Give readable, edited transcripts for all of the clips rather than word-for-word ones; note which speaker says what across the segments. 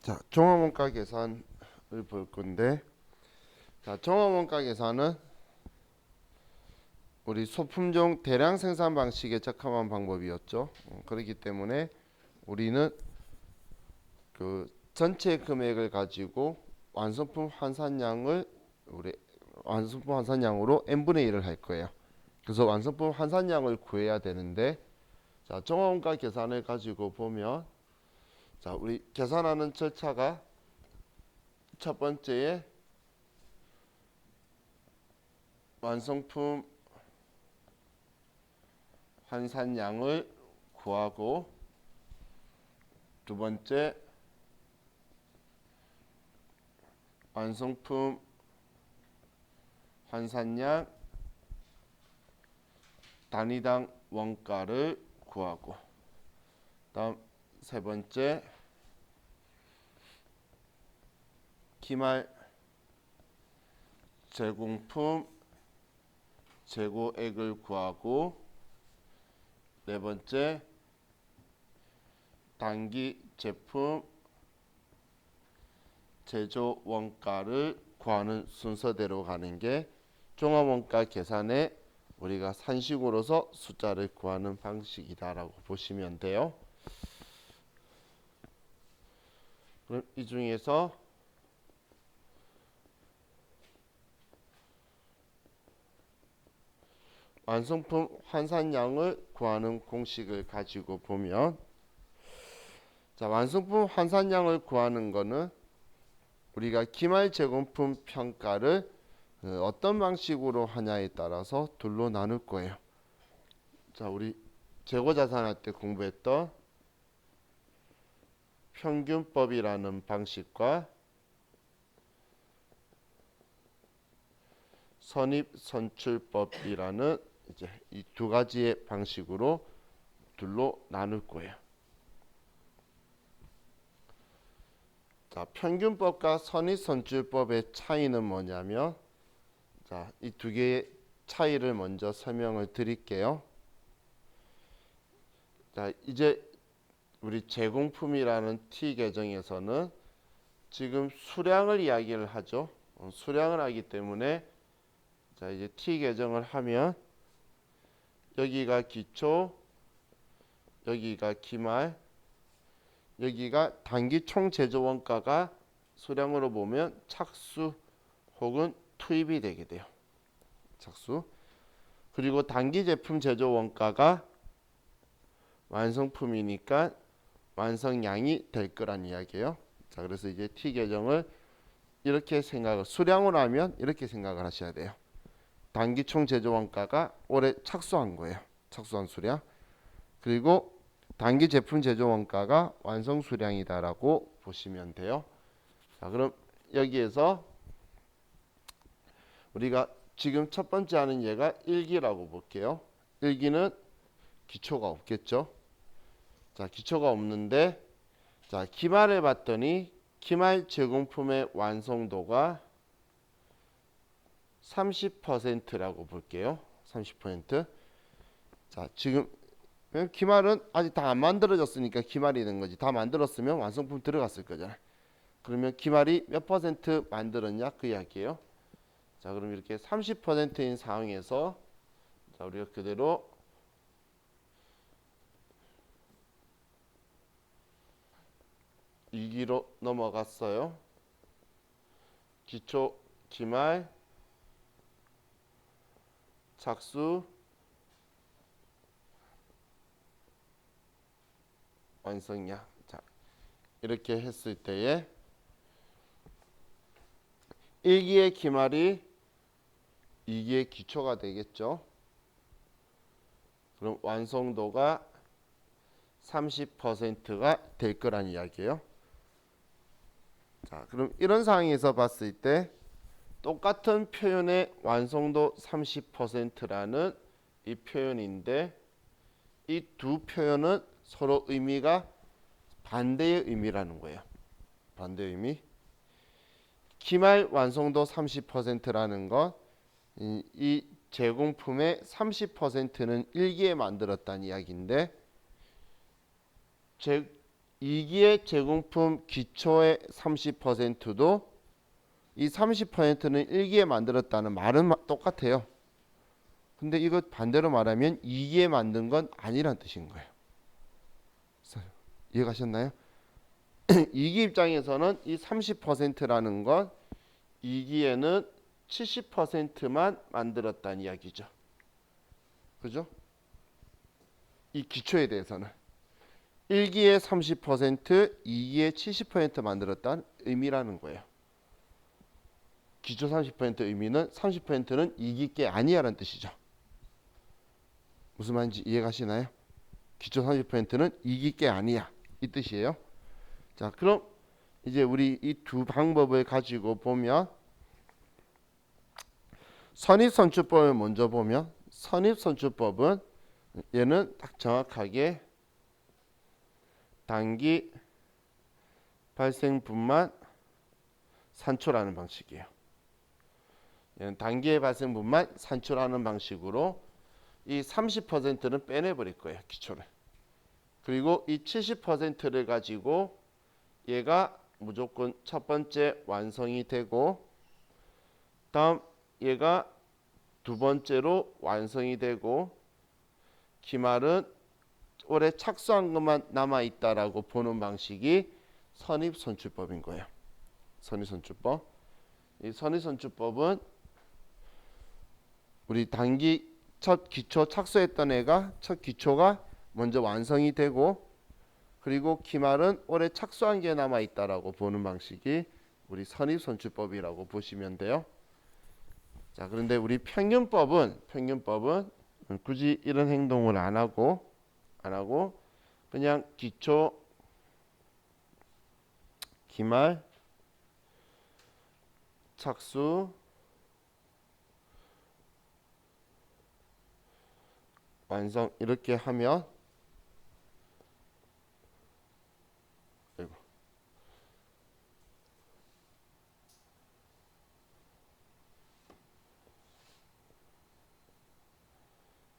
Speaker 1: 자, 종합원가 계산을 볼 건데, 자, 종합원가 계산은 우리 소품종 대량 생산 방식에 적합한 방법이었죠. 그렇기 때문에 우리는 그 전체 금액을 가지고 완성품 환산량을 우리 완성품 환산량으로 n분의 1을 할 거예요. 그래서 완성품 환산량을 구해야 되는데, 자, 종합원가 계산을 가지고 보면, 자, 우리 계산하는 절차가 첫 번째에 완성품 환산량을 구하고, 두 번째 완성품 환산량 단위당 원가를 구하고, 다음 세 번째 기말 제공품 재고액을 구하고, 네 번째 단기 제품 제조 원가를 구하는 순서대로 가는 게 종합원가 계산에 우리가 산식으로서 숫자를 구하는 방식이다라고 보시면 돼요. 그럼 이 중에서 완성품 환산량을 구하는 공식을 가지고 보면, 자, 완성품 환산량을 구하는 거는 우리가 기말 제공품 평가를 어떤 방식으로 하냐에 따라서 둘로 나눌 거예요. 자, 우리 재고자산 할 때 공부했던 평균법이라는 방식과 선입선출법이라는 이제 이 두 가지의 방식으로 둘로 나눌 거예요. 자, 평균법과 선입선출법의 차이는 뭐냐면, 자, 이 두 개의 차이를 먼저 설명을 드릴게요. 자, 이제 우리 제공품이라는 T 계정에서는 지금 수량을 이야기를 하죠. 수량을 하기 때문에, 자, 이제 T 계정을 하면 여기가 기초, 여기가 기말, 여기가 단기 총 제조 원가가 수량으로 보면 착수 혹은 투입이 되게 돼요. 착수. 그리고 단기 제품 제조 원가가 완성품이니까 완성량이 될 거란 이야기예요. 자, 그래서 이제 T 계정을 이렇게 생각을, 수량으로 하면 이렇게 생각을 하셔야 돼요. 단기 총 제조 원가가 올해 착수한 거예요. 착수한 수량. 그리고 단기 제품 제조 원가가 완성 수량이다라고 보시면 돼요. 자, 그럼 여기에서 우리가 지금 첫 번째 하는 예가 1기라고 볼게요. 1기는 기초가 없겠죠. 자, 기초가 없는데, 자, 기말을 봤더니 기말 제공품의 완성도가 30%라고 볼게요. 30%. 자, 지금 기말은 아직 다 안 만들어졌으니까 기말이 된 거지. 다 만들었으면 완성품 들어갔을 거잖아. 그러면 기말이 몇 퍼센트 만들었냐 그 이야기예요. 자, 그럼 이렇게 30%인 상황에서, 자, 우리가 그대로 일기로 넘어갔어요. 기초, 기말, 착수, 완성량. 자, 이렇게 했을 때에 1기의 기말이 2기의 기초가 되겠죠. 그럼 완성도가 30%가 될 거란 이야기예요. 자, 그럼 이런 상황에서 봤을 때 똑같은 표현의 완성도 30%라는 이 표현인데, 이 두 표현은 서로 의미가 반대의 의미라는 거예요. 반대의 의미. 기말 완성도 30%라는 건 이 제공품의 30%는 1기에 만들었다는 이야기인데, 2기의 제공품 기초의 30%도 이 30%는 1기에 만들었다는 말은 똑같아요. 근데 이거 반대로 말하면 2기에 만든 건 아니란 뜻인 거예요. 이해가셨나요? 2기 입장에서는 이 30%라는 건 2기에는 70%만 만들었다는 이야기죠. 그죠? 이 기초에 대해서는 1기에 30%, 2기에 70% 만들었다는 의미라는 거예요. 기초 30% 의미는 30%는 2기 게 아니야라는 뜻이죠. 무슨 말인지 이해가시나요? 기초 30%는 2기 게 아니야 이 뜻이에요. 자, 그럼 이제 우리 이 두 방법을 가지고 보면 선입선출법을 먼저 보면 선입선출법은 얘는 딱 정확하게 단기 발생분만 산출하는 방식이에요. 얘는 단기의 발생분만 산출하는 방식으로 이 30%는 빼내버릴 거예요. 기초를. 그리고 이 70%를 가지고 얘가 무조건 첫 번째 완성이 되고 다음 얘가 두 번째로 완성이 되고 기말은 올해 착수한 것만 남아있다라고 보는 방식이 선입선출법인 거예요. 선입선출법. 이 선입선출법은 우리 단기 첫 기초 착수했던 애가 첫 기초가 먼저 완성이 되고 그리고 기말은 올해 착수한 게 남아있다라고 보는 방식이 우리 선입선출법이라고 보시면 돼요. 자, 그런데 우리 평균법은 굳이 이런 행동을 안 하고 그냥 기초, 기말, 착수, 완성 이렇게 하면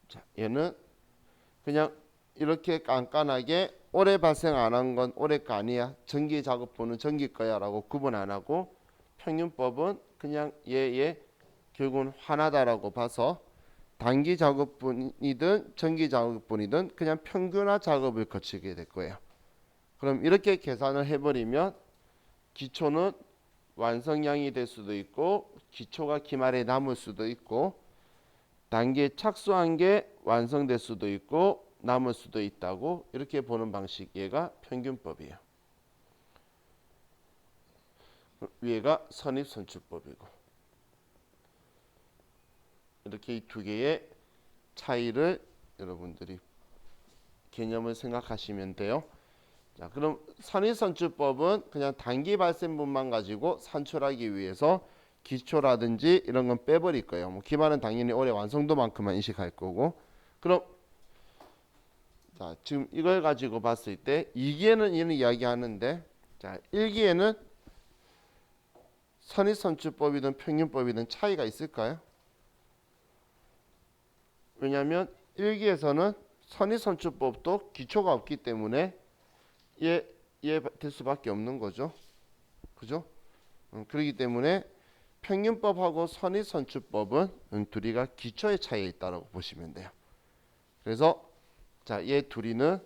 Speaker 1: 자, 얘는 그냥 이렇게 깐깐하게 올해 발생 안 한 건 올해 거 아니야. 전기 작업분은 전기 거야 라고 구분 안 하고 평균법은 그냥 얘 결국은 하나다라고 봐서 단기 작업분이든 전기 작업분이든 그냥 평균화 작업을 거치게 될 거예요. 그럼 이렇게 계산을 해버리면 기초는 완성량이 될 수도 있고 기초가 기말에 남을 수도 있고 단기에 착수한 게 완성될 수도 있고 남을 수도 있다고 이렇게 보는 방식 얘가 평균법이에요. 위에가 선입선출법이고 이렇게 이 두 개의 차이를 여러분들이 개념을 생각하시면 돼요. 자, 그럼 선입선출법은 그냥 단기 발생분만 가지고 산출하기 위해서 기초라든지 이런 건 빼버릴 거예요. 뭐 기말은 당연히 올해 완성도만큼만 인식할 거고. 그럼 자, 지금 이걸 가지고 봤을 때 2기에는 이런 이야기 하는데 자, 1기에는 선입선출법이든 평균법이든 차이가 있을까요? 왜냐하면 1기에서는 선입선출법도 기초가 없기 때문에 될 수밖에 없는 거죠. 그죠? 그렇기 때문에 평균법하고 선입선출법은 둘이가 기초의 차이에 있다고 보시면 돼요. 그래서 자, 얘 둘이는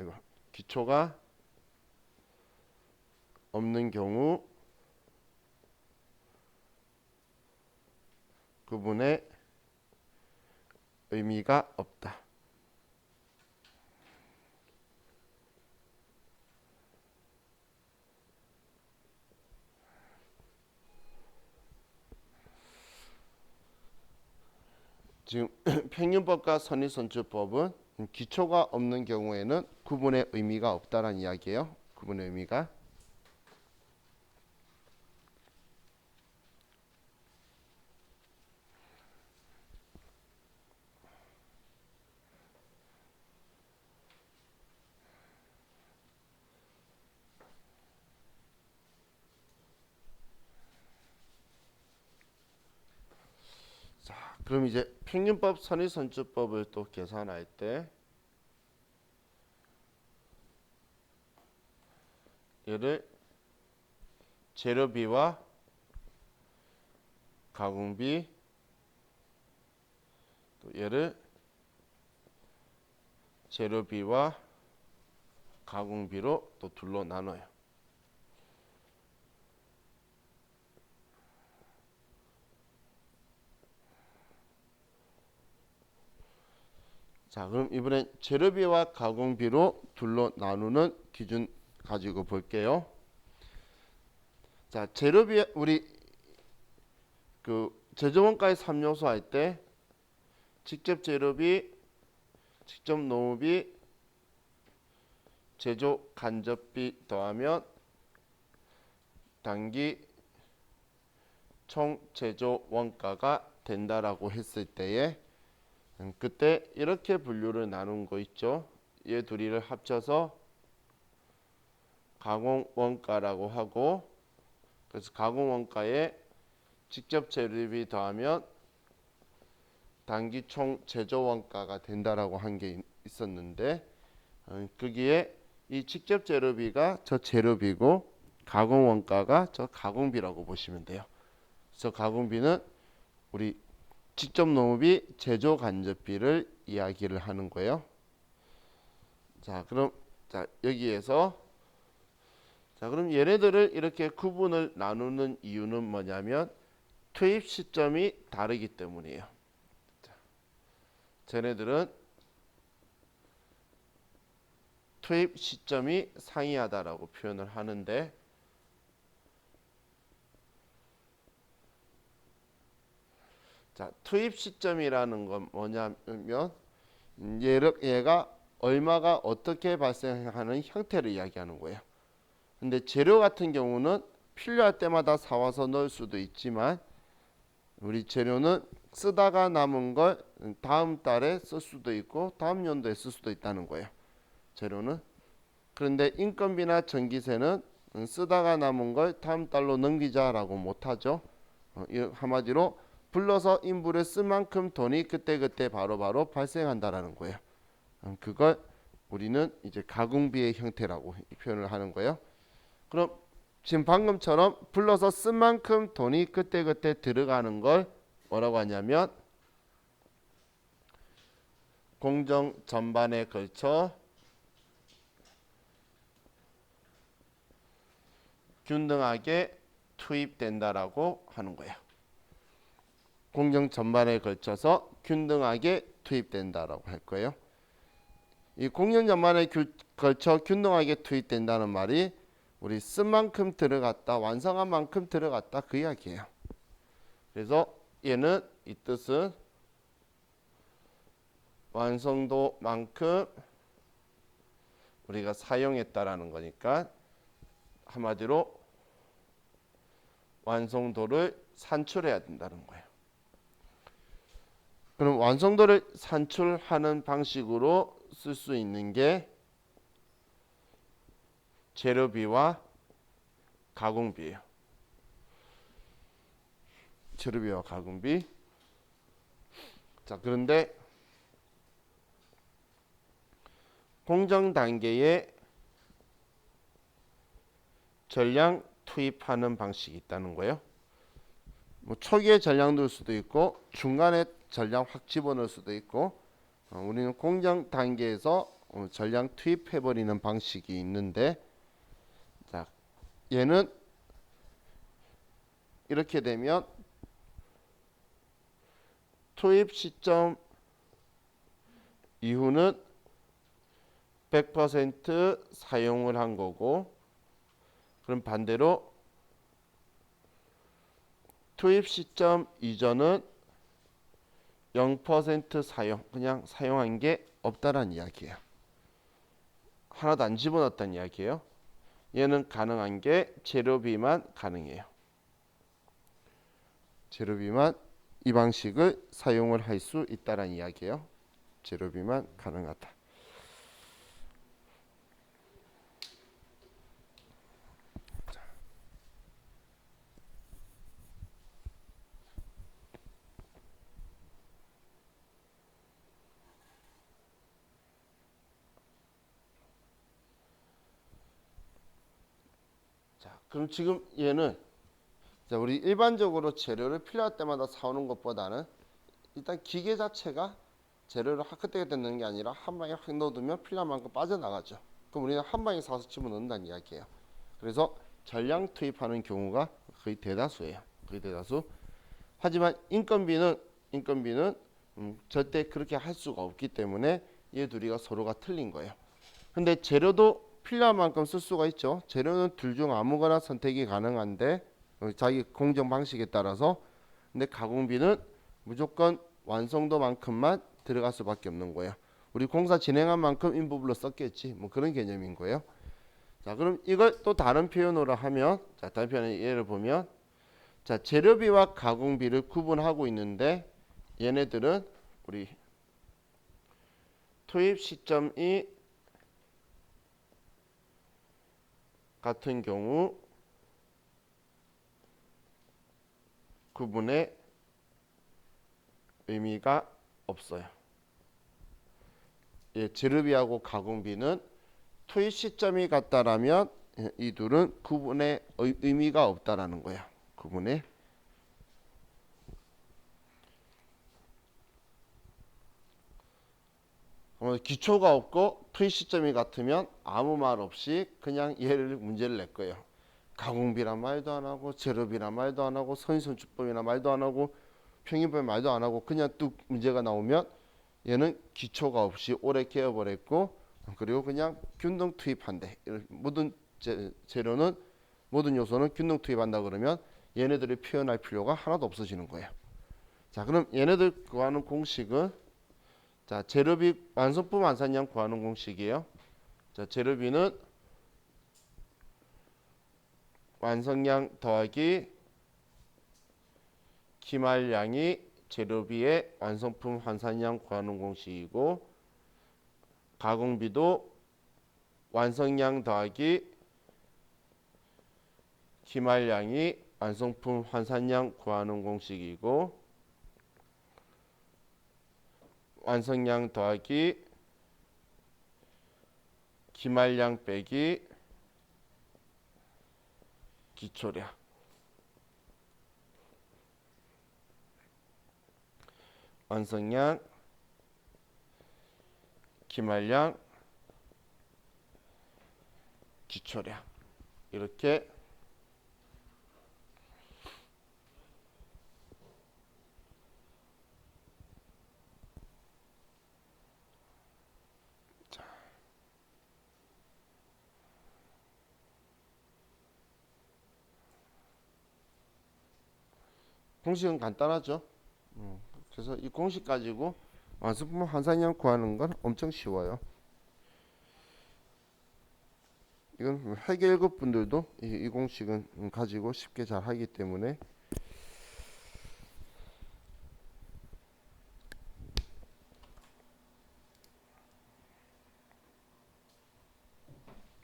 Speaker 1: 이거 기초가 없는 경우 구분의 의미가 없다. 지금 평균법과 선입선출법은 기초가 없는 경우에는 구분의 의미가 없다라는 이야기예요. 구분의 의미가. 그럼 이제 평균법 선의선주법을 또 계산할 때 얘를 재료비와 가공비, 또 얘를 재료비와 가공비로 또 둘로 나눠요. 자, 그럼 이번엔 재료비와 가공비로 둘로 나누는 기준 가지고 볼게요. 자, 재료비 우리 그 제조원가의 3요소 할 때 직접 재료비, 직접 노무비, 제조 간접비 더하면 단기 총 제조 원가가 된다라고 했을 때에 그때 이렇게 분류를 나눈 거 있죠. 얘 둘이를 합쳐서 가공 원가라고 하고, 그래서 가공 원가에 직접 재료비 더하면 단기 총 제조 원가가 된다라고 한 게 있었는데, 거기에 이 직접 재료비가 저 재료비고 가공 원가가 저 가공비라고 보시면 돼요. 그래서 가공비는 우리 직접 노무비, 제조 간접비를 이야기를 하는 거예요. 자, 그럼 여기에서 그럼 얘네들을 이렇게 구분을 나누는 이유는 뭐냐면 투입 시점이 다르기 때문이에요. 자, 쟤네들은 투입 시점이 상이하다라고 표현을 하는데, 자, 투입 시점이라는 건 뭐냐면 얘가 얼마가 어떻게 발생하는 형태를 이야기하는 거예요. 근데 재료 같은 경우는 필요할 때마다 사와서 넣을 수도 있지만 우리 재료는 쓰다가 남은 걸 다음 달에 쓸 수도 있고 다음 연도에 쓸 수도 있다는 거예요. 재료는. 그런데 인건비나 전기세는 쓰다가 남은 걸 다음 달로 넘기자라고 못하죠. 한마디로 불러서 인부를 쓴 만큼 돈이 그때그때 바로바로 발생한다라는 거예요. 그걸 우리는 이제 가공비의 형태라고 표현을 하는 거예요. 그럼 지금 방금처럼 불러서 쓴 만큼 돈이 그때그때 들어가는 걸 뭐라고 하냐면 공정 전반에 걸쳐 균등하게 투입된다라고 하는 거예요. 공정 전반에 걸쳐서 균등하게 투입된다라고 할 거예요. 이 공정 전반에 걸쳐 균등하게 투입된다는 말이 우리 쓴 만큼 들어갔다, 완성한 만큼 들어갔다 그 이야기예요. 그래서 얘는 이 뜻은 완성도만큼 우리가 사용했다라는 거니까 한마디로 완성도를 산출해야 된다는 거예요. 그럼 완성도를 산출하는 방식으로 쓸 수 있는 게 재료비와 가공비예요. 재료비와 가공비. 자, 그런데 공정 단계에 전량 투입하는 방식이 있다는 거예요. 뭐 초기에 전량 넣을 수도 있고 중간에 전량 확 집어넣을 수도 있고, 우리는 공정 단계에서 전량 투입해 버리는 방식이 있는데, 자, 얘는 이렇게 되면 투입 시점 이후는 100% 사용을 한 거고, 그럼 반대로 투입 시점 이전은 0% 사용, 그냥 사용한 게 없다라는 이야기예요. 하나도 안 집어넣었다는 이야기예요. 얘는 가능한 게 재료비만 가능해요. 재료비만 이 방식을 사용을 할 수 있다라는 이야기예요. 재료비만 가능하다. 그럼 지금 얘는 자, 우리 일반적으로 재료를 필요할 때마다 사오는 것보다는 일단 기계 자체가 재료를 그때그때 넣는 게 아니라 한 방에 확 넣어두면 필요한 만큼 빠져나가죠. 그럼 우리는 한 방에 사서 집어넣는다는 이야기예요. 그래서 전량 투입하는 경우가 거의 대다수예요. 거의 대다수. 하지만 인건비는 절대 그렇게 할 수가 없기 때문에 얘 둘이가 서로가 틀린 거예요. 근데 재료도 필요한 만큼 쓸 수가 있죠. 재료는 둘 중 아무거나 선택이 가능한데 자기 공정 방식에 따라서. 근데 가공비는 무조건 완성도만큼만 들어갈 수밖에 없는 거예요. 우리 공사 진행한 만큼 인부불로 썼겠지. 뭐 그런 개념인 거예요. 자, 그럼 이걸 또 다른 표현으로 하면, 자, 다른 표현의 예를 보면, 자, 재료비와 가공비를 구분하고 있는데 얘네들은 우리 투입 시점이 같은 경우 구분의 의미가 없어요. 예, 재료비하고 가공비는 투입 시점이 같다라면 이 둘은 구분의 의미가 없다라는 거야. 구분의 기초가 없고 투입 시점이 같으면 아무 말 없이 그냥 얘를 문제를 낼 거예요. 가공비란 말도 안 하고 재료비란 말도 안 하고 선인선출법이란 말도 안 하고 평균법 말도 안 하고 그냥 뚝 문제가 나오면 얘는 기초가 없이 오래 깨어버렸고 그리고 그냥 균등 투입한대. 모든 재료는 모든 요소는 균등 투입한다 그러면 얘네들이 표현할 필요가 하나도 없어지는 거예요. 자, 그럼 얘네들 구하는 공식은 자, 재료비 완성품 완산량 구하는 공식이에요. 자, 재료비는 완성량 더하기 기말량이 재료비의 완성품 환산량 구하는 공식이고, 가공비도 완성량 더하기 기말량이 완성품 환산량 구하는 공식이고, 완성량 더하기 기말량 빼기 기초량. 완성량 기말량 기초량. 이렇게 공식은 간단하죠. 그래서 이 공식 가지고 완성품 환산량 구하는 건 엄청 쉬워요. 이건 회계 1급 분들도 이 공식은 가지고 쉽게 잘 하기 때문에.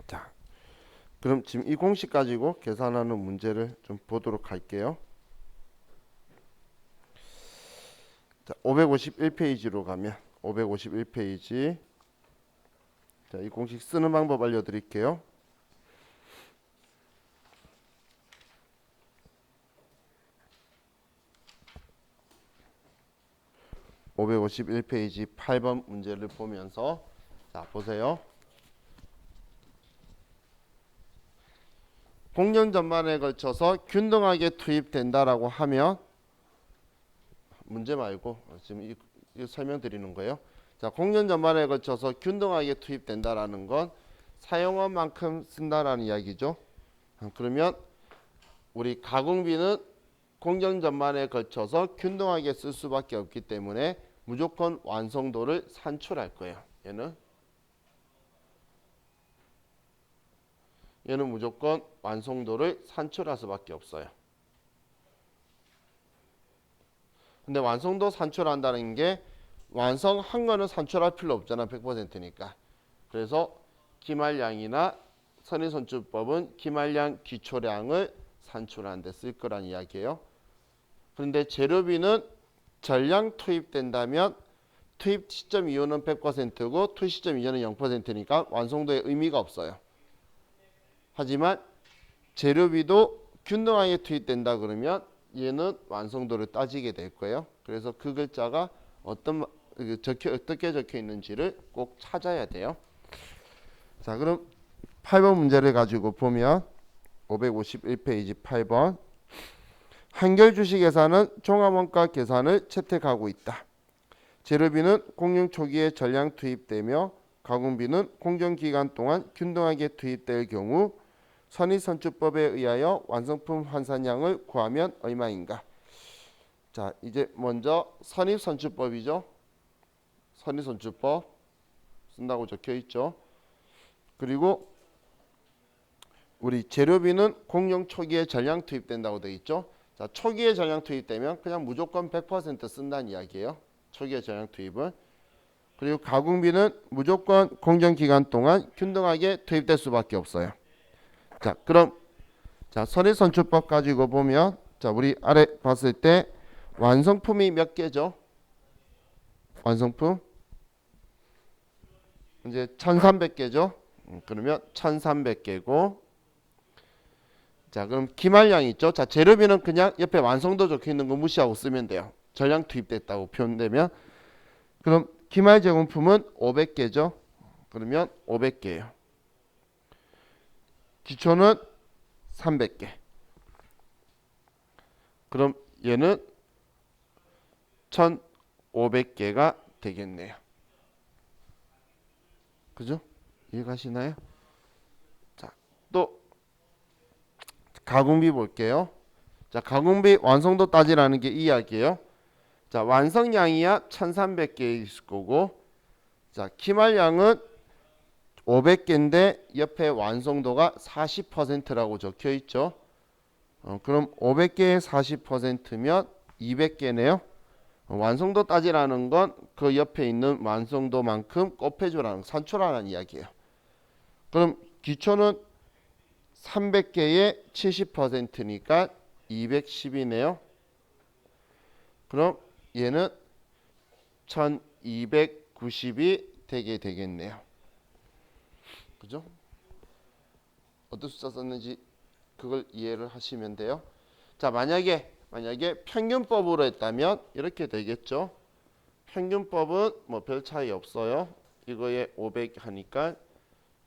Speaker 1: 자, 그럼 지금 이 공식 가지고 계산하는 문제를 좀 보도록 할게요. 자, 551페이지로 가면 551페이지. 자, 이 공식 쓰는 방법 알려드릴게요. (551페이지) 8번 문제를 보면서 자, 보세요. 공정 전반에 걸쳐서 균등하게 투입된다라고 하면, 문제 말고 지금 이 설명드리는 거예요. 자, 공정 전반에 걸쳐서 균등하게 투입된다라는 건 사용한 만큼 쓴다라는 이야기죠. 그러면 우리 가공비는 공정 전반에 걸쳐서 균등하게 쓸 수밖에 없기 때문에 무조건 완성도를 산출할 거예요. 얘는 무조건 완성도를 산출할 수밖에 없어요. 근데 완성도 산출한다는 게 완성한 거는 산출할 필요 없잖아. 100%니까. 그래서 기말량이나 선인선출법은 기말량 기초량을 산출하는 데 쓸 거란 이야기예요. 그런데 재료비는 전량 투입된다면 투입 시점 이후는 100%고 투입 시점 이전은 0%니까 완성도에 의미가 없어요. 하지만 재료비도 균등하게 투입된다 그러면 얘는 완성도를 따지게 될 거예요. 그래서 그 글자가 어떻게 적혀 있는지를 꼭 찾아야 돼요. 자, 그럼 8번 문제를 가지고 보면 551페이지 8번. 한결주식 회사는 종합원가 계산을 채택하고 있다. 재료비는 공용 초기에 전량 투입되며 가공비는 공정기간 동안 균등하게 투입될 경우 선의선출법에 의하여 완성품 환산량을 구하면 얼마인가? 자, 이제 먼저 선입선출법이죠. 선입선출법 쓴다고 적혀 있죠. 그리고 우리 재료비는 공용 초기에 전량 투입된다고 되어 있죠. 자, 초기에 전량 투입되면 그냥 무조건 100% 쓴다는 이야기예요. 초기에 전량 투입은. 그리고 가공비는 무조건 공정기간 동안 균등하게 투입될 수밖에 없어요. 자, 그럼 선의선출법 가지고 보면 자, 우리 아래 봤을 때 완성품이 몇 개죠? 완성품 이제 1300개죠. 그러면 1300개고 자, 그럼 기말량이 있죠. 자, 재료비는 그냥 옆에 완성도 적혀 있는 거 무시하고 쓰면 돼요. 전량 투입됐다고 표현되면. 그럼 기말 제공품은 500개죠. 그러면 500개예요. 기초는 300개. 그럼 얘는 1500개가 되겠네요. 그죠? 이해가시나요? 자, 또 가공비 볼게요. 자, 가공비 완성도 따지라는 게 이 이야기예요. 자, 완성량이야 1300개 있을 거고 자, 기말량은 500개인데 옆에 완성도가 40%라고 적혀 있죠. 그럼 500개의 40%면 200개네요. 완성도 따지라는 건 그 옆에 있는 완성도만큼 곱해주라는 산출하라는 이야기예요. 그럼 기초는 300개의 70%니까 210이네요. 그럼 얘는 1290이 되게 되겠네요. 그죠? 어떤 숫자 썼는지 그걸 이해를 하시면 돼요. 자, 만약에 평균법으로 했다면 이렇게 되겠죠. 평균법은 뭐 별 차이 없어요. 이거에 500 하니까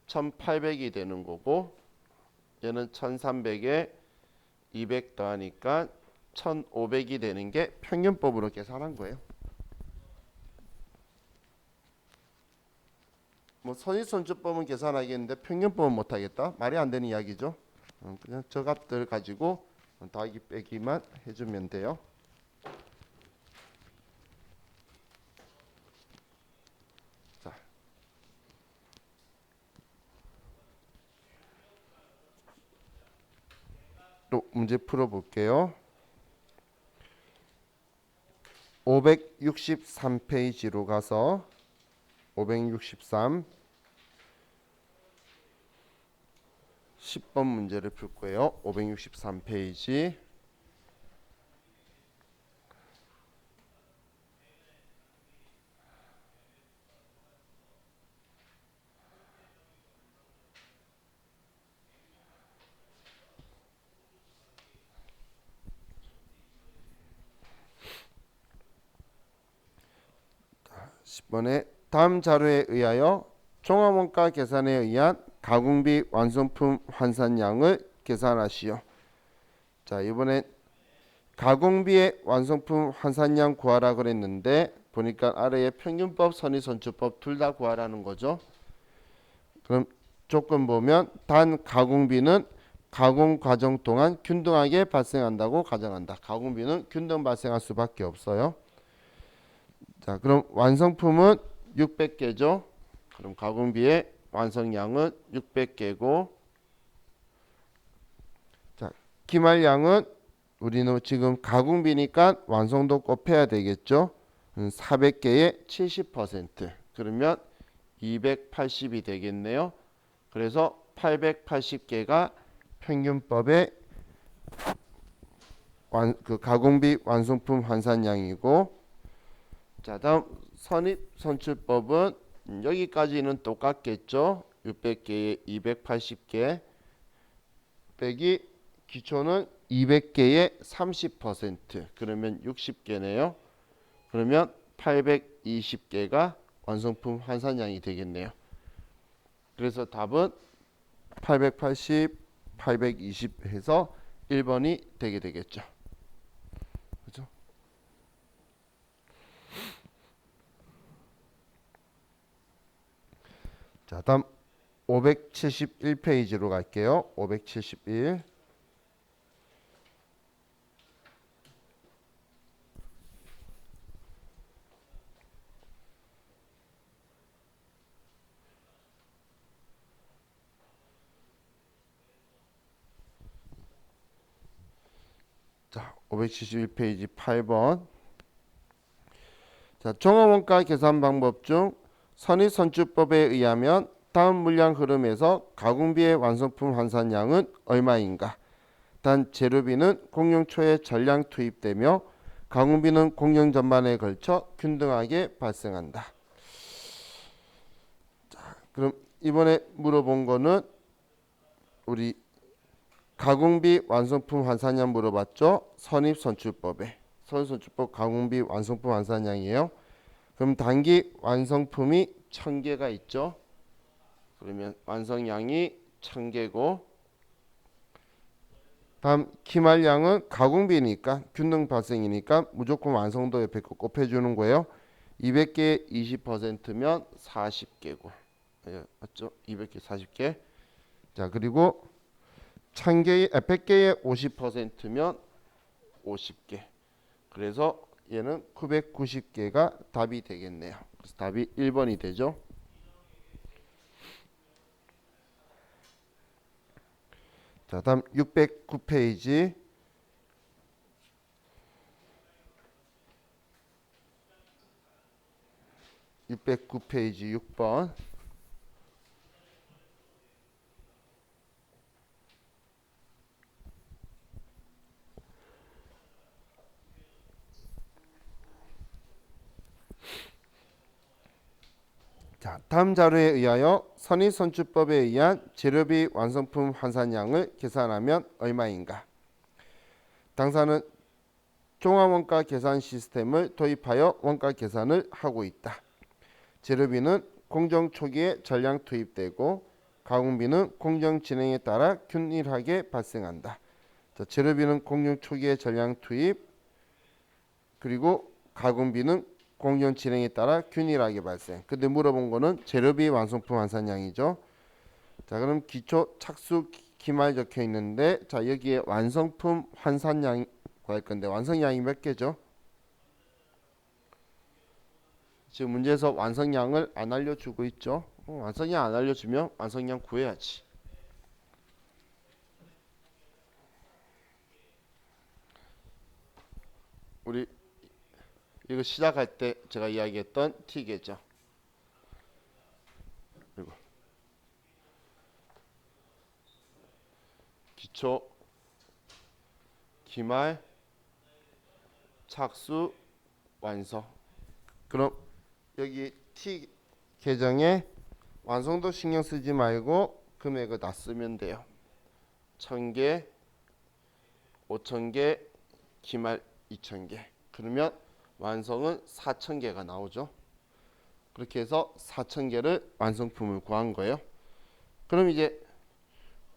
Speaker 1: 1800이 되는 거고 얘는 1300에 200 더하니까 1500이 되는 게 평균법으로 계산한 거예요. 뭐 선의선출법은 계산하겠는데 평균법은 못하겠다. 말이 안 되는 이야기죠. 그냥 저 값들 가지고 더하기 빼기만 해주면 돼요. 자, 또 문제 풀어볼게요. 563페이지로 가서 563 10번 문제를 풀 거예요. 563페이지. 자, 10번에 다음 자료에 의하여 종합원가 계산에 의한 가공비 완성품 환산량을 계산하시오. 자, 이번엔 가공비의 완성품 환산량 구하라 그랬는데 보니까 아래에 평균법, 선의선출법 둘 다 구하라는 거죠. 그럼 조건 보면 단 가공비는 가공 과정 동안 균등하게 발생한다고 가정한다. 가공비는 균등 발생할 수밖에 없어요. 자, 그럼 완성품은 600개죠. 그럼 가공비의 완성량은 600개고 자, 기말량은 우리는 지금 가공비니까 완성도 곱해야 되겠죠. 400개의 70% 그러면 280이 되겠네요. 그래서 880개가 평균법의 가공비 완성품 환산량이고 자, 다음 선입선출법은 여기까지는 똑같겠죠. 600개에 280개 빼기 기초는 200개의 30%, 그러면 60개네요. 그러면 820개가 완성품 환산량이 되겠네요. 그래서 답은 880, 820 해서 1번이 되게 되겠죠. 그죠? 자, 다음 571페이지로 갈게요. 571. 자, 571페이지 8번. 자, 종합원가 계산 방법 중 선의선출법에 의하면 다음 물량 흐름에서 가공비의 완성품 환산량은 얼마인가? 단 재료비는 공용 초에 전량 투입되며 가공비는 공용 전반에 걸쳐 균등하게 발생한다. 자, 그럼 이번에 물어본 거는 우리 가공비 완성품 환산량 물어봤죠? 선입선출법에. 선입선출법 가공비 완성품 환산량이에요. 그럼 단기 완성품이 1000개가 있죠. 그러면 완성량이 1000개고, 다음 기말량은 가공비니까 균등 발생이니까 무조건 완성도 옆에 거 곱해주는 거예요. 200개 20%면 40개고, 맞죠? 200개 40개. 자, 그리고 100개의 50%면 50개. 그래서 얘는 990개가 답이 되겠네요. 그래서 답이 1번이 되죠. 자, 다음 609페이지. 609페이지 6번. 자, 다음 자료에 의하여 선의선출법에 의한 재료비 완성품 환산량을 계산하면 얼마인가? 당사는 종합원가 계산 시스템을 도입하여 원가 계산을 하고 있다. 재료비는 공정 초기에 전량 투입되고 가공비는 공정 진행에 따라 균일하게 발생한다. 자, 재료비는 공정 초기에 전량 투입, 그리고 가공비는 공정 진행에 따라 균일하게 발생. 근데 물어본 거는 재료비 완성품 환산량이죠. 자, 그럼 기초 착수 기말 적혀 있는데, 자, 여기에 완성품 환산량 구할 건데 완성량이 몇 개죠? 지금 문제에서 완성량을 안 알려주고 있죠. 완성량 안 알려주면 완성량 구해야지. 우리 이거 시작할 때 제가 이야기했던 T계죠. 그리고 기초, 기말, 착수, 완성. 그럼 여기 T 계정에 완성도 신경 쓰지 말고 금액을 다 쓰면 돼요. 1000개, 5000개, 기말 2000개. 그러면 완성은 4000개가 나오죠. 그렇게 해서 4000개를 완성품을 구한 거예요. 그럼 이제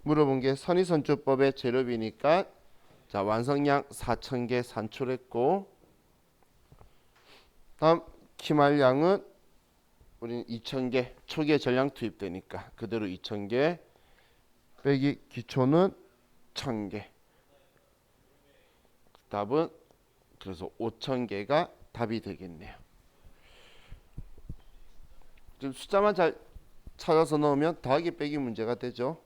Speaker 1: 물어본 게 선의선출법의 재료비니까, 자, 완성량 4000개 산출했고, 다음 기말량은 우리는 2000개 초기에 전량 투입되니까 그대로 2000개 빼기 기초는 1000개. 답은 그래서 5000개가 답이 되겠네요. 좀 숫자만 잘 찾아서 넣으면 더하기 빼기 문제가 되죠.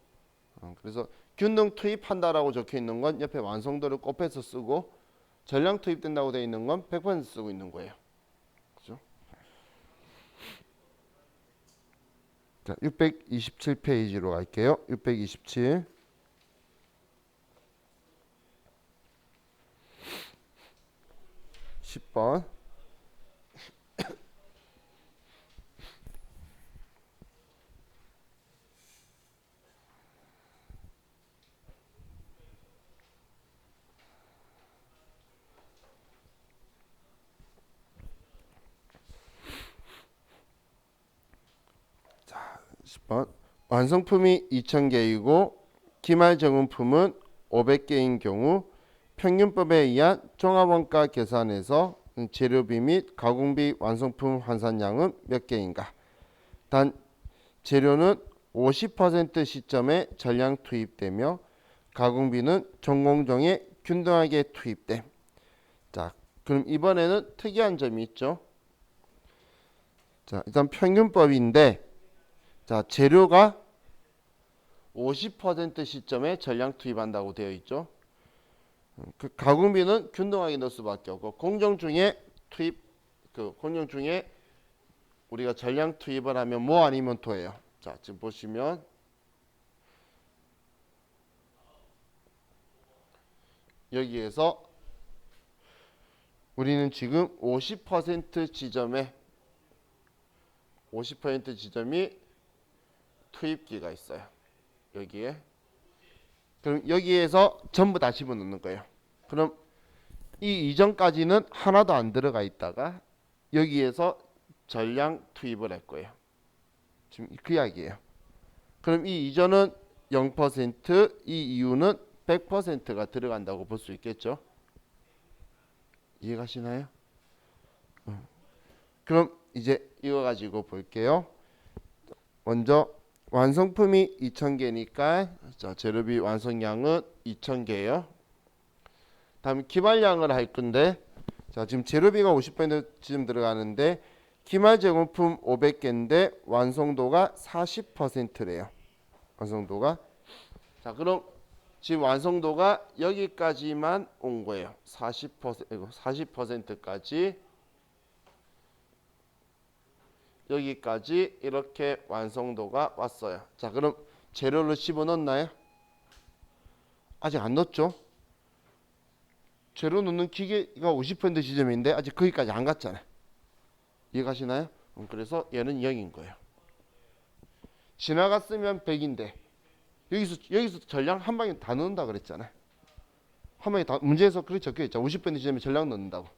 Speaker 1: 그래서 균등 투입한다라고 적혀 있는 건 옆에 완성도를 곱해서 쓰고, 전량 투입된다고 되어 있는 건 100% 쓰고 있는 거예요. 그죠? 자, 627페이지로 갈게요. 627. 10번. 10번 완성품이 2,000개이고 기말 정음품은 500개인 경우 평균법에 의한 종합원가 계산에서 재료비 및 가공비 완성품 환산량은 몇 개인가? 단 재료는 50% 시점에 전량 투입되며 가공비는 전공정에 균등하게 투입됨. 자, 그럼 이번에는 특이한 점이 있죠. 자, 일단 평균법인데, 자, 재료가 50% 시점에 전량 투입한다고 되어 있죠. 그 가공비는 균등하게 넣을 수밖에 없고 공정 중에 투입 공정 중에 우리가 전량 투입을 하면 뭐 아니면 도예요. 자, 지금 보시면 여기에서 우리는 지금 50% 지점에 50% 지점이 투입기가 있어요. 여기에. 그럼 여기에서 전부 다 집어넣는 거예요. 그럼 이 이전까지는 하나도 안 들어가 있다가 여기에서 전량 투입을 할 거예요. 지금 그 이야기예요. 그럼 이 이전은 0%, 이 이유는 100%가 들어간다고 볼 수 있겠죠. 이해가시나요? 그럼 이제 이거 가지고 볼게요. 먼저 완성품이 2,000개니까 재료비 완성량은 2,000개예요. 다음 기말량을 할 건데, 자, 지금 재료비가 50%쯤 들어가는데 기말 제공품 500개인데 완성도가 40%래요. 완성도가. 자, 그럼 지금 완성도가 여기까지만 온 거예요. 40%까지 여기까지 이렇게 완성도가 왔어요. 자, 그럼 재료를 집어넣나요? 아직 안 넣었죠? 재료 넣는 기계가 50% 지점인데 아직 거기까지 안 갔잖아요. 이해가시나요? 그래서 얘는 0인 거예요. 지나갔으면 100인데 여기서 전량 한 방에 다 넣는다 그랬잖아요. 한 방에 다 문제에서 그렇게 적혀있죠. 50% 시점에 전량 넣는다고.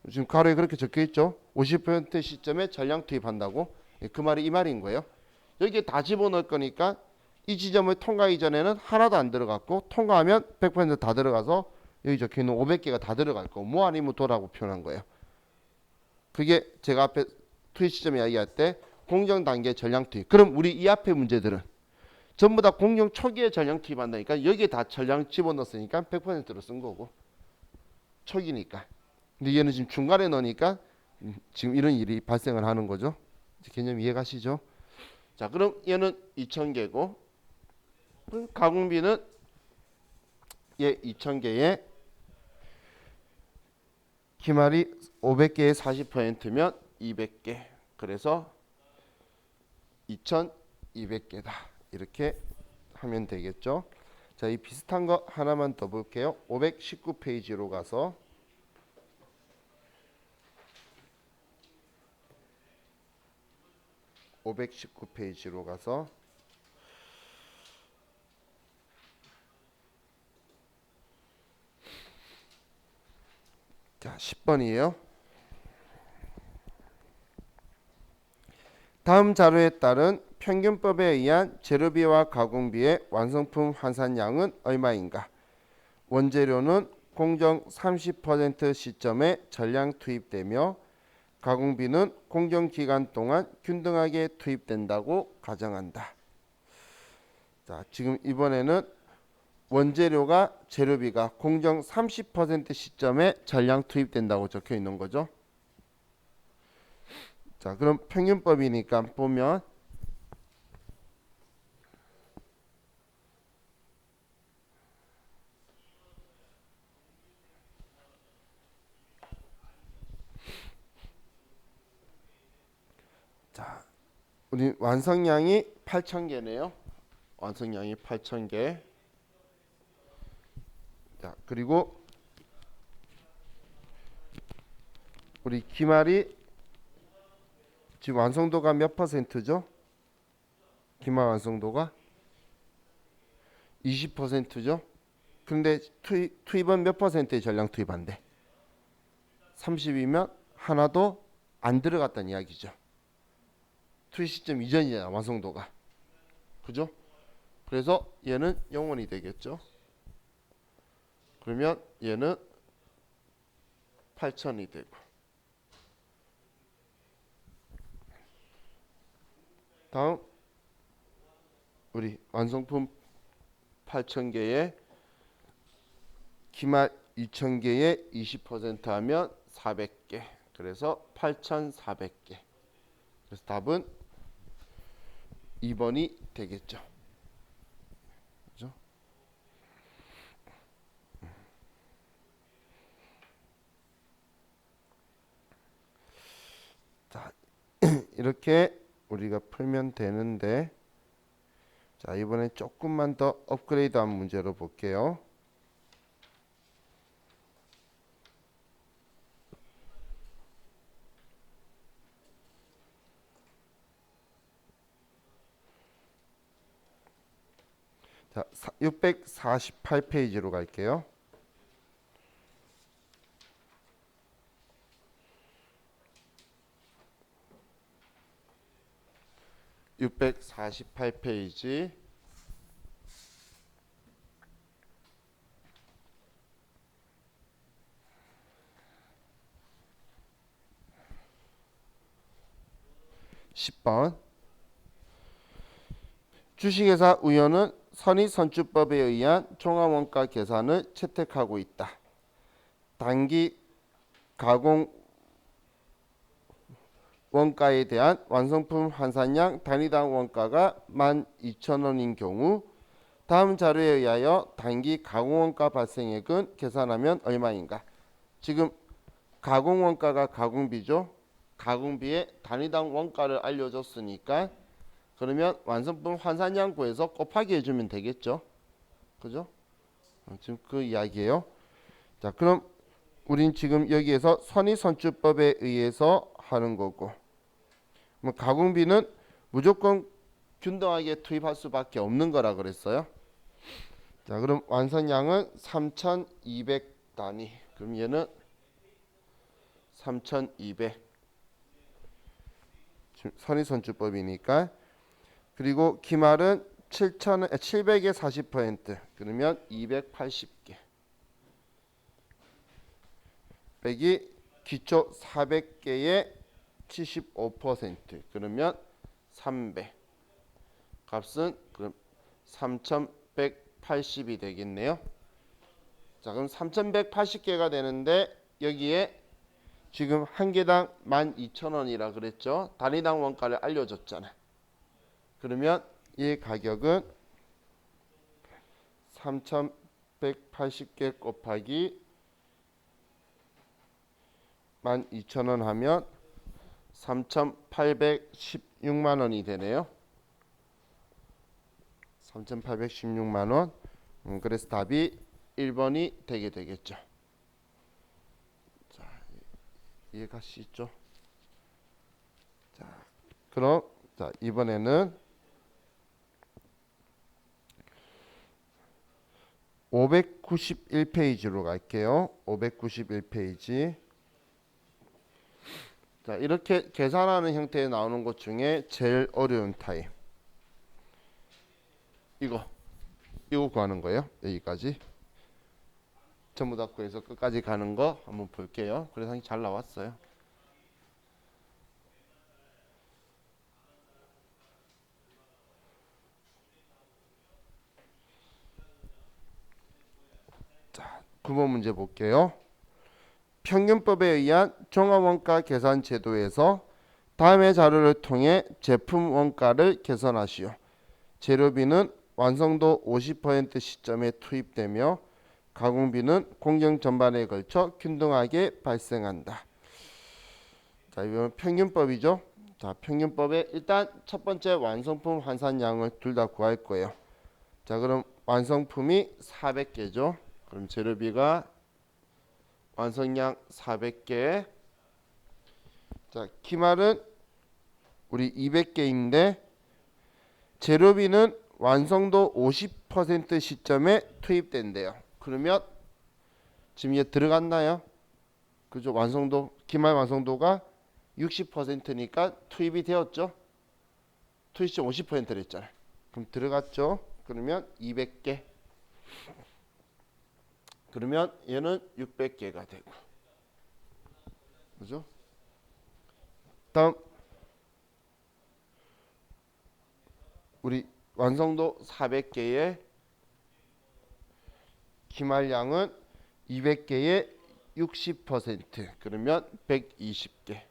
Speaker 1: 지금 가로에 그렇게 적혀있죠. 50% 시점에 전량 투입한다고. 그 말이 이 말인 거예요. 여기에 다 집어넣을 거니까 이 지점을 통과하기 전에는 하나도 안 들어갔고 통과하면 100%다 들어가서 여기 적혀있는 500개가 다 들어갈 거고 뭐 아니면 도라고 표현한 거예요. 그게 제가 앞에 투입 시점 이야기할 때 공정 단계 전량 투입. 그럼 우리 이 앞에 문제들은 전부 다 공정 초기에 전량 투입한다니까 여기에 다 전량 집어넣었으니까 100%로 쓴 거고 초기니까. 근데 얘는 지금 중간에 넣으니까 지금 이런 일이 발생을 하는 거죠. 개념 이해가시죠? 자, 그럼 얘는 2,000개고 가공비는 얘 2,000개에 기말이 500개의 40%면 200개. 그래서 2,200개다. 이렇게 하면 되겠죠. 자, 이 비슷한 거 하나만 더 볼게요. 519페이지로 가서 자, 10번이에요. 다음 자료에 따른 평균법에 의한 재료비와 가공비의 완성품 환산량은 얼마인가? 원재료는 공정 30% 시점에 전량 투입되며 가공비는 공정 기간 동안 균등하게 투입된다고 가정한다. 자, 지금 이번에는 원재료가 재료비가 공정 30% 시점에 전량 투입된다고 적혀 있는 거죠. 자, 그럼 평균법이니까 보면 자, 우리 완성량이 8,000개네요. 완성량이 8,000개. 자, 그리고 우리 기말이 지금 완성도가 몇 퍼센트죠? 기말 완성도가 20%죠. 근데 투입은 몇 퍼센트의 전량 투입한대? 30이면 하나도 안 들어갔다는 이야기죠. 투입 시점 이전이잖아 완성도가. 그죠? 그래서 얘는 0원이 되겠죠. 그러면 얘는 8,000이 되고, 다음 우리 완성품 8,000개에 기말 2,000개에 20% 하면 400개. 그래서 8,400개. 그래서 답은 2번이 되겠죠. 그죠? 자, 이렇게 우리가 풀면 되는데, 자, 이번에 조금만 더 업그레이드한 문제로 볼게요. 자, 648페이지로 갈게요. (648페이지) 10번 주식회사 우연은 선의선출법에 의한 종합원가 계산을 채택하고 있다. 단기 가공 원가에 대한 완성품 환산량 단위당 원가가 12,000원인 경우 다음 자료에 의하여 단기 가공원가 발생액은 계산하면 얼마인가? 지금 가공원가가 가공비죠. 가공비의 단위당 원가를 알려줬으니까 그러면 완성품 환산량 구해서 곱하기 해주면 되겠죠. 그죠? 지금 그 이야기예요. 자, 그럼 우린 지금 여기에서 선의선출법에 의해서 하는 거고, 가공비는 무조건 균등하게 투입할 수밖에 없는 거라 그랬어요. 자, 그럼 완성량은 3,200단위. 그럼 얘는 3,200. 선의선출법이니까. 그리고 기말은 700에 40%. 그러면 280개. 빼기 기초 400개에 75%. 그러면 300. 값은 그럼 3,180이 되겠네요. 자, 그럼 3,180개가 되는데 여기에 지금 한 개당 12,000원이라 그랬죠. 단위당 원가를 알려줬잖아. 그러면 이 가격은 3,180개 곱하기 12,000원 하면 3,816만 원이 되네요. 3,816만 원. 그래서 답이 1번이 되게 되겠죠. 자, 이해가시죠? 자, 그럼 자, 이번에는 591페이지로 갈게요. 591페이지. 자, 이렇게 계산하는 형태에 나오는 것 중에 제일 어려운 타입. 이거 구하는 거예요. 여기까지. 전부 다 구해서 끝까지 가는 거 한번 볼게요. 그래서 잘 나왔어요. 자, 9번 문제 볼게요. 평균법에 의한 종합원가 계산 제도에서 다음의 자료를 통해 제품 원가를 계산하시오. 재료비는 완성도 50% 시점에 투입되며 가공비는 공정 전반에 걸쳐 균등하게 발생한다. 자, 이건 평균법이죠. 자, 평균법에 일단 첫 번째 완성품 환산량을 둘 다 구할 거예요. 자, 그럼 완성품이 400개죠. 그럼 재료비가 완성량 400개. 자, 기말은 우리 200개인데 재료비는 완성도 50% 시점에 투입된대요. 그러면 지금 얘 들어갔나요? 그죠? 완성도 기말 완성도가 60%니까 투입이 되었죠. 투입시험 50%를 했잖아. 그럼 들어갔죠? 그러면 200개. 그러면 얘는 600개가 되고. 그죠? 다음 우리 완성도 400개의 기말량은 200개의 60%. 그러면 120개.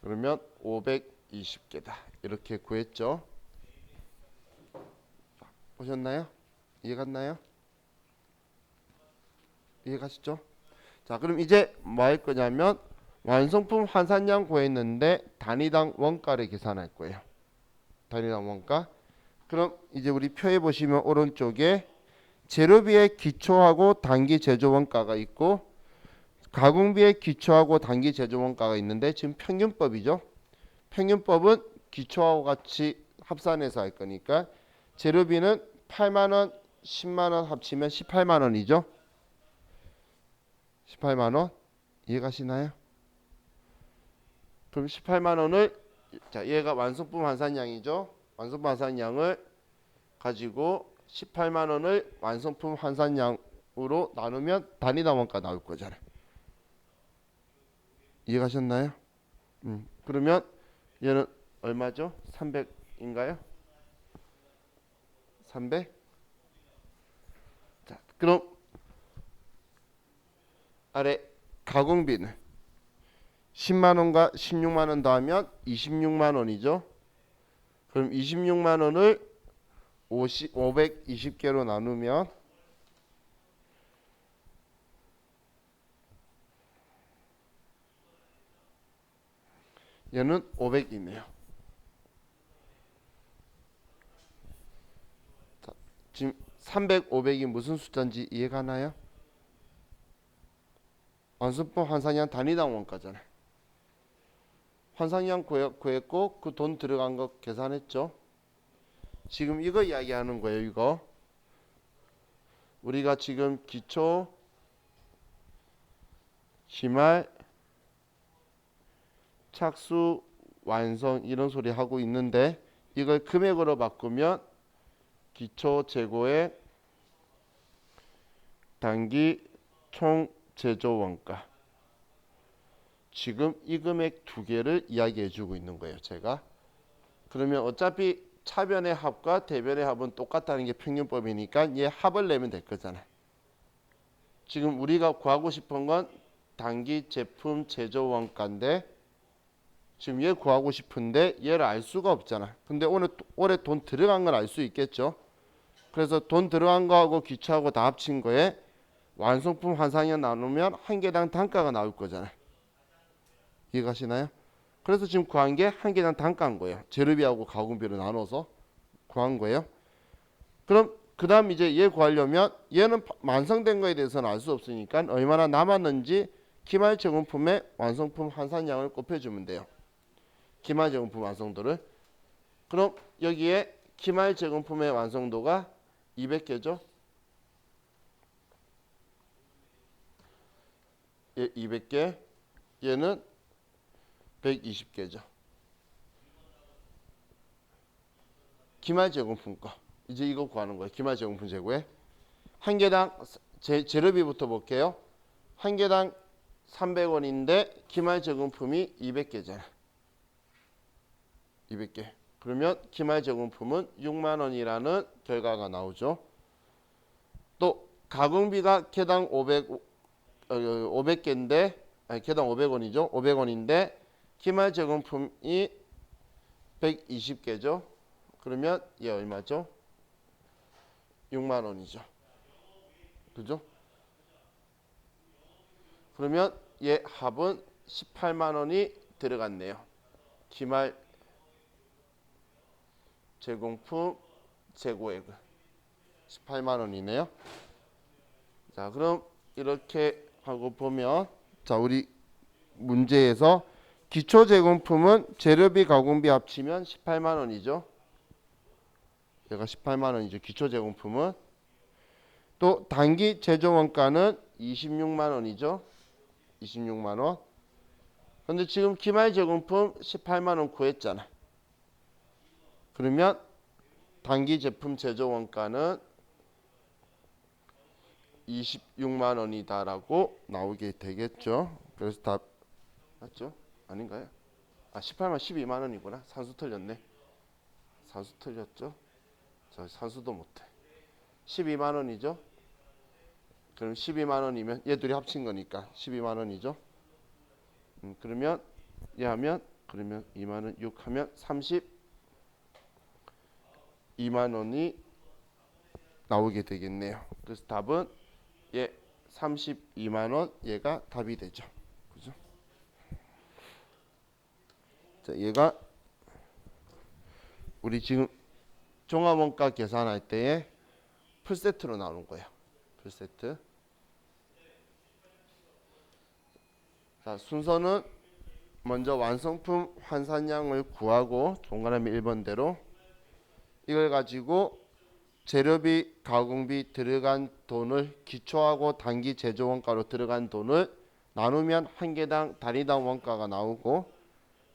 Speaker 1: 그러면 520개다. 이렇게 구했죠. 보셨나요? 이해갔나요? 이해가시죠? 자, 그럼 이제 뭐 할 거냐면 완성품 환산량 구했는데 단위당 원가를 계산할 거예요. 단위당 원가. 그럼 이제 우리 표에 보시면 오른쪽에 재료비의 기초하고 단기 제조 원가가 있고 가공비의 기초하고 단기 제조 원가가 있는데 지금 평균법이죠. 평균법은 기초하고 같이 합산해서 할 거니까 재료비는 8만 원, 10만 원 합치면 18만 원이죠. 18만 원 이해가시나요? 그럼 18만 원을 자, 얘가 완성품 환산량이죠. 완성품 환산량을 가지고 18만 원을 완성품 환산량으로 나누면 단위당 원가 나올 거잖아요. 이해가셨나요? 그러면 얘는 얼마죠? 300인가요? 300? 자, 그럼 아래 가공비는 10만 원과 16만 원 더하면 26만 원이죠. 그럼 26만 원을 520개로 나누면 얘는 500이네요. 자, 지금 300, 500이 무슨 숫자인지 이해가나요? 완성품 환산량 단위당 원가잖아요. 환산량 구했고 그 돈 들어간 거 계산했죠. 지금 이거 이야기하는 거예요. 이거 우리가 지금 기초, 기말, 착수, 완성 이런 소리 하고 있는데 이걸 금액으로 바꾸면 기초 재고의 단기 총 제조 원가. 지금 이 금액 두 개를 이야기해 주고 있는 거예요. 제가. 그러면 어차피 차변의 합과 대변의 합은 똑같다는 게 평균법이니까 얘 합을 내면 될 거잖아요. 지금 우리가 구하고 싶은 건 단기 제품 제조 원가인데 지금 얘 구하고 싶은데 얘를 알 수가 없잖아. 근데 올해 돈 들어간 건 알 수 있겠죠. 그래서 돈 들어간 거하고 기초하고 다 합친 거에 완성품 환산량 나누면 한 개당 단가가 나올 거잖아요. 이해가시나요? 그래서 지금 구한 게 한 개당 단가인 거예요. 재료비하고 가공비로 나눠서 구한 거예요. 그럼 그 다음 이제 얘 구하려면 얘는 완성된 거에 대해서는 알 수 없으니까 얼마나 남았는지 기말 제공품의 완성품 환산량을 곱해주면 돼요. 기말 제공품 완성도를. 그럼 여기에 기말 제공품의 완성도가 200개죠. 얘 200개. 얘는 120개죠. 기말 제공품 거. 이제 이거 구하는 거예요. 기말 제공품 재고에. 한 개당 재료비부터 볼게요. 한 개당 300원인데 기말 제공품이 200개잖아. 200개. 그러면 기말 제공품은 6만 원이라는 결과가 나오죠. 또 가공비가 개당 500개인데 아니 개당 500원이죠. 500원인데 기말 제공품이 120개죠. 그러면 얘 얼마죠? 6만 원이죠. 그죠? 그러면 얘 합은 18만 원이 들어갔네요. 기말 제공품 재고액은 18만 원이네요. 자, 그럼 이렇게 하고 보면 자, 우리 문제에서 기초 제공품은 재료비 가공비 합치면 18만 원이죠. 얘가 18만 원이죠. 기초 제공품은. 또 단기 제조 원가는 26만 원이죠. 26만 원. 근데 지금 기말 제공품 18만 원 구했잖아. 그러면 단기 제품 제조 원가는 26만 원이다라고 나오게 되겠죠. 그래서 답 맞죠? 아닌가요? 18만 12만 원이구나. 산수 틀렸네. 산수 틀렸죠? 저 산수도 못해. 12만 원이죠? 그럼 12만 원이면 얘 둘이 합친 거니까 12만 원이죠? 그러면 얘 하면 그러면 2만 원 6 하면 32만 원이 나오게 되겠네요. 그래서 답은 얘 32만 원 얘가 답이 되죠. 그죠? 자, 얘가 우리 지금 종합원가 계산할 때에 풀세트로 나오는 거예요. 풀세트. 자, 순서는 먼저 완성품 환산량을 구하고 동그라미 1번대로 이걸 가지고 재료비, 가공비 들어간 돈을 기초하고 단기 제조 원가로 들어간 돈을 나누면 한 개당 단위당 원가가 나오고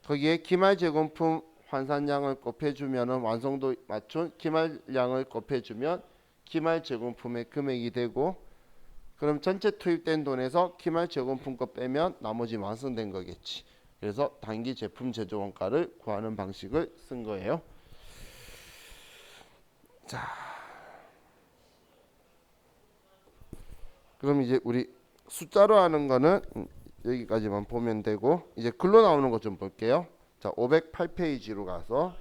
Speaker 1: 거기에 기말 제공품 환산량을 곱해주면 완성도 맞춘 기말량을 곱해주면 기말 제공품의 금액이 되고 그럼 전체 투입된 돈에서 기말 제공품 거 빼면 나머지 완성된 거겠지. 그래서 단기 제품 제조 원가를 구하는 방식을 쓴 거예요. 자, 그럼 이제 우리 숫자로 하는 거는 여기까지만 보면 되고 이제 글로 나오는 거 좀 볼게요. 자, 508페이지로 가서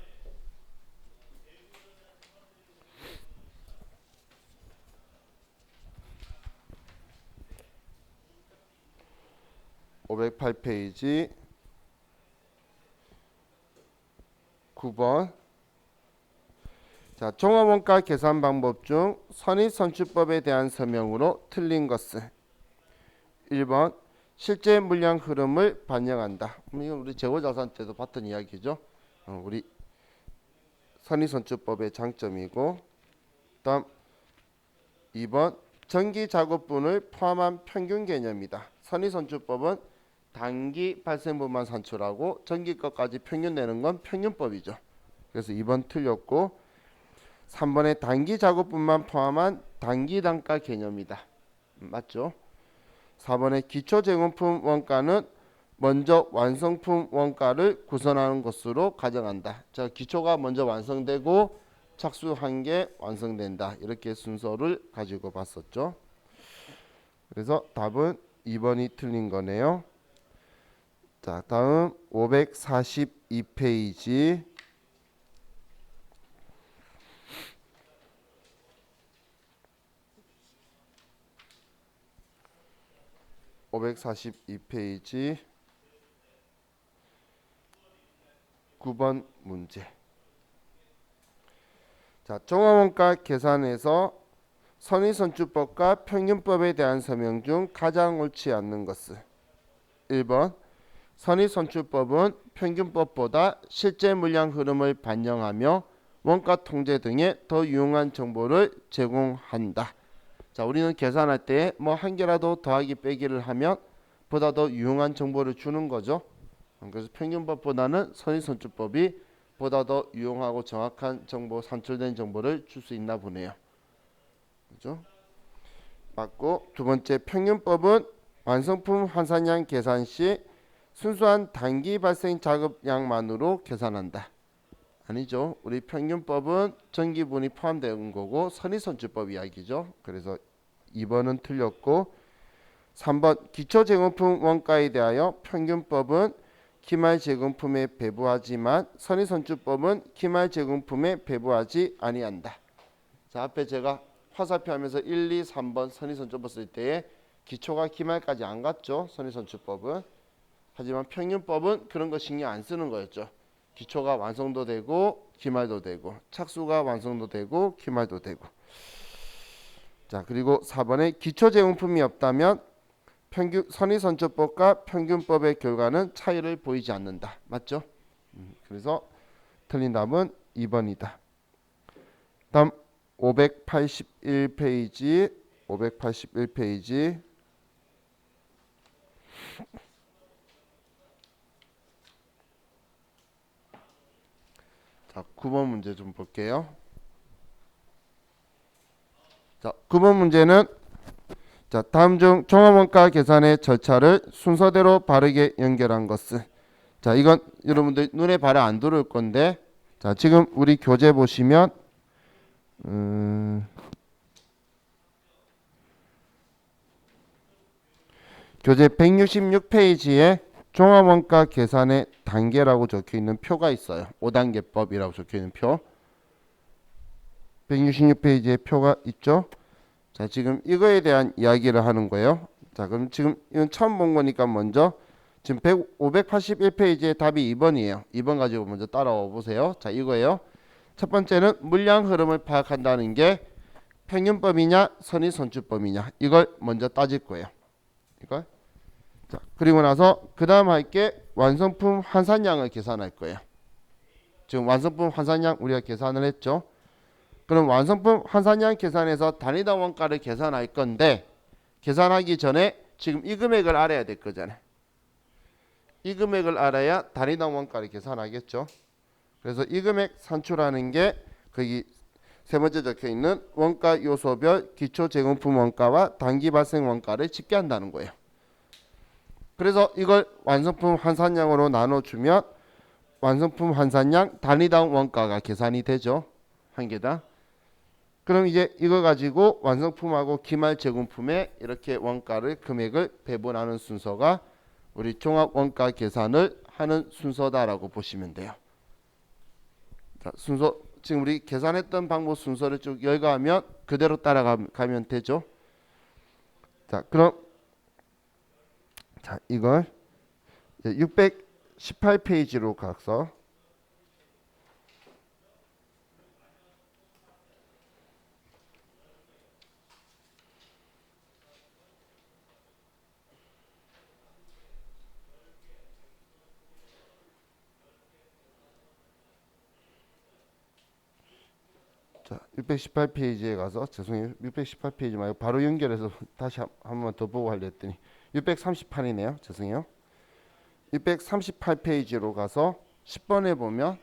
Speaker 1: 508페이지 9번. 자, 종합원가 계산 방법 중 선의선출법에 대한 설명으로 틀린 것은 1번 실제 물량 흐름을 반영한다. 이건 우리 재고자산 때도 봤던 이야기죠. 우리 선의선출법의 장점이고 다음 2번 전기작업분을 포함한 평균 개념이다. 선의선출법은 단기 발생분만 산출하고 전기 것까지 평균 내는 건 평균법이죠. 그래서 2번 틀렸고 3번에 단기 작업분만 포함한 단기 단가 개념이다. 맞죠? 4번에 기초 제공품 원가는 먼저 완성품 원가를 구성하는 것으로 가정한다. 자, 기초가 먼저 완성되고 착수한 게 완성된다. 이렇게 순서를 가지고 봤었죠. 그래서 답은 2번이 틀린 거네요. 자, 다음 542페이지 542페이지 9번 문제. 자, 종합원가 계산에서 선의선출법과 평균법에 대한 설명 중 가장 옳지 않는 것은 1번 선의선출법은 평균법보다 실제 물량 흐름을 반영하며 원가 통제 등에 더 유용한 정보를 제공한다. 자, 우리는 계산할 때 뭐 한 개라도 더하기 빼기를 하면 보다 더 유용한 정보를 주는 거죠. 그래서 평균법보다는 선의선출법이 보다 더 유용하고 정확한 정보, 산출된 정보를 줄 수 있나 보네요. 그죠? 맞고 두 번째 평균법은 완성품 환산량 계산 시 순수한 단기 발생 작업량만으로 계산한다. 아니죠. 우리 평균법은 전기분이 포함되는 거고 선의선출법 이야기죠. 그래서 2번은 틀렸고 3번 기초제공품 원가에 대하여 평균법은 기말 제공품에 배부하지만 선의선출법은 기말 제공품에 배부하지 아니한다. 자, 앞에 제가 화살표 하면서 1, 2, 3번 선의선출법 쓸 때에 기초가 기말까지 안 갔죠. 선의선출법은. 하지만 평균법은 그런 거 신경 안 쓰는 거였죠. 기초가 완성도 되고 기말도 되고 착수가 완성도 되고 기말도 되고. 자, 그리고 4번에 기초 제공품이 없다면 선의선출법과 평균법의 결과는 차이를 보이지 않는다. 맞죠? 그래서 틀린 답은 2번이다. 다음 581페이지 자, 9번 문제 좀 볼게요. 자, 9번 문제는 자, 다음 중 종합원가 계산의 절차를 순서대로 바르게 연결한 것은. 자, 이건 여러분들 눈에 바로 안 들어올 건데, 자, 지금 우리 교재 보시면 교재 166페이지에 종합원가 계산의 단계라고 적혀있는 표가 있어요. 5단계법이라고 적혀있는 표. 166페이지에 표가 있죠. 자, 지금 이거에 대한 이야기를 하는 거예요. 자, 그럼 지금 이건 처음 본 거니까 먼저 지금 581페이지에 답이 2번이에요. 2번 가지고 먼저 따라와 보세요. 자, 이거예요. 첫 번째는 물량 흐름을 파악한다는 게 평균법이냐 선의선출법이냐 이걸 먼저 따질 거예요. 이걸. 자, 그리고 나서 그 다음 할 게 완성품 환산량을 계산할 거예요. 지금 완성품 환산량 우리가 계산을 했죠. 그럼 완성품 환산량 계산해서 단위당 원가를 계산할 건데, 계산하기 전에 지금 이 금액을 알아야 될 거잖아요. 이 금액을 알아야 단위당 원가를 계산하겠죠. 그래서 이 금액 산출하는 게 거기 세 번째 적혀 있는 원가 요소별 기초 제공품 원가와 단기 발생 원가를 집계한다는 거예요. 그래서 이걸 완성품 환산량으로 나눠주면 완성품 환산량 단위당 원가가 계산이 되죠. 한 개당. 그럼 이제 이거 가지고 완성품하고 기말 제공품에 이렇게 원가를 금액을 배분하는 순서가 우리 종합 원가 계산을 하는 순서다라고 보시면 돼요. 자, 순서 지금 우리 계산했던 방법 순서를 쭉 열거하면 그대로 따라가면 되죠. 자, 그럼 자, 이걸 618페이지로 가서 자, 618페이지에 가서 죄송해요. 618페이지 말고 바로 연결해서 다시 한 번 더 보고 하려 했더니 638이네요. 죄송해요. 638페이지로 가서 10번에 보면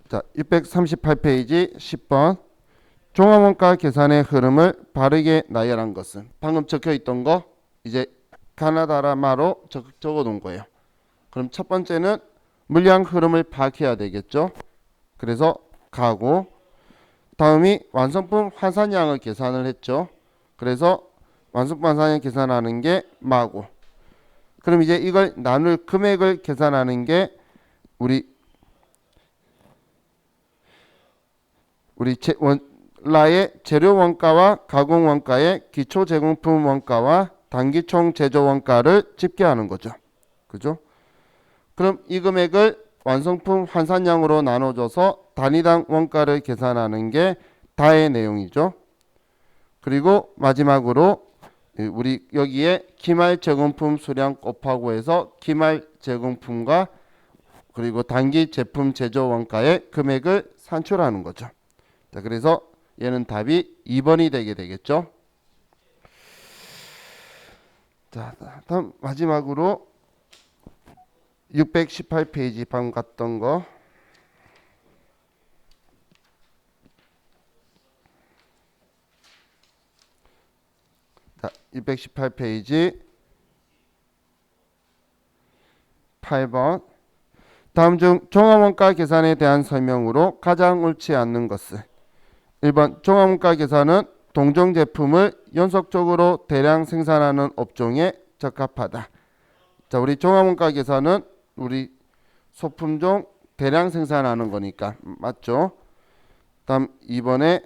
Speaker 1: 자, 638페이지 10번 종합원가 계산의 흐름을 바르게 나열한 것은 방금 적혀있던 거 이제 가나다라마로 적어 놓은 거예요. 그럼 첫 번째는 물량 흐름을 파악해야 되겠죠. 그래서 가고 다음이 완성품 환산량을 계산을 했죠. 그래서 완성품 환산량 계산하는 게 마고, 그럼 이제 이걸 나눌 금액을 계산하는 게 우리 원라의 재료 원가와 가공 원가의 기초 제공품 원가와 단기 총 제조 원가를 집계하는 거죠. 그죠? 그럼 이 금액을 완성품 환산량으로 나눠줘서 단위당 원가를 계산하는 게 다의 내용이죠. 그리고 마지막으로 우리 여기에 기말 제공품 수량 곱하고 해서 기말 제공품과 그리고 단기 제품 제조 원가의 금액을 산출하는 거죠. 자, 그래서 얘는 답이 2번이 되게 되겠죠. 자, 다음 마지막으로 618페이지 방금 갔던 거 자, 618페이지 8번 다음 중 종합원가 계산에 대한 설명으로 가장 옳지 않는 것은 1번 종합원가 계산은 동종 제품을 연속적으로 대량 생산하는 업종에 적합하다. 자, 우리 종합원가 계산은 우리 소품종 대량 생산하는 거니까 맞죠? 다음 2번에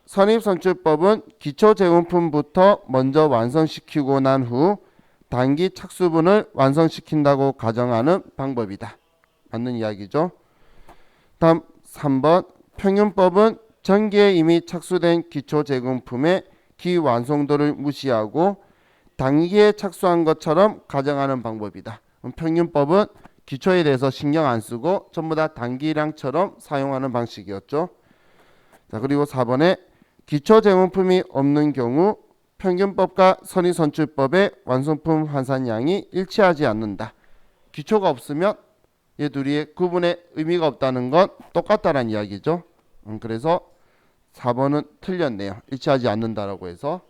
Speaker 1: 선입선출법은 기초 제공품부터 먼저 완성시키고 난 후 단기 착수분을 완성시킨다고 가정하는 방법이다. 맞는 이야기죠. 다음 3번 평균법은 전기에 이미 착수된 기초 제공품의 기완성도를 무시하고 단기에 착수한 것처럼 가정하는 방법이다. 평균법은 기초에 대해서 신경 안 쓰고 전부 다 단기량처럼 사용하는 방식이었죠. 자, 그리고 4번에 기초 제공품이 없는 경우 평균법과 선의선출법의 완성품 환산량이 일치하지 않는다. 기초가 없으면 얘 둘이 구분의 의미가 없다는 건 똑같다라는 이야기죠. 그래서 4번은 틀렸네요. 일치하지 않는다라고 해서.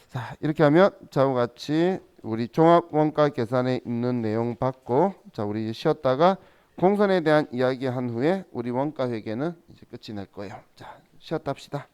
Speaker 1: 자, 이렇게 하면 자와 같이 우리 종합 원가 계산에 있는 내용 받고, 자, 우리 쉬었다가 공선에 대한 이야기한 후에 우리 원가 회계는 이제 끝이 날 거예요. 자, 쉬었다 합시다.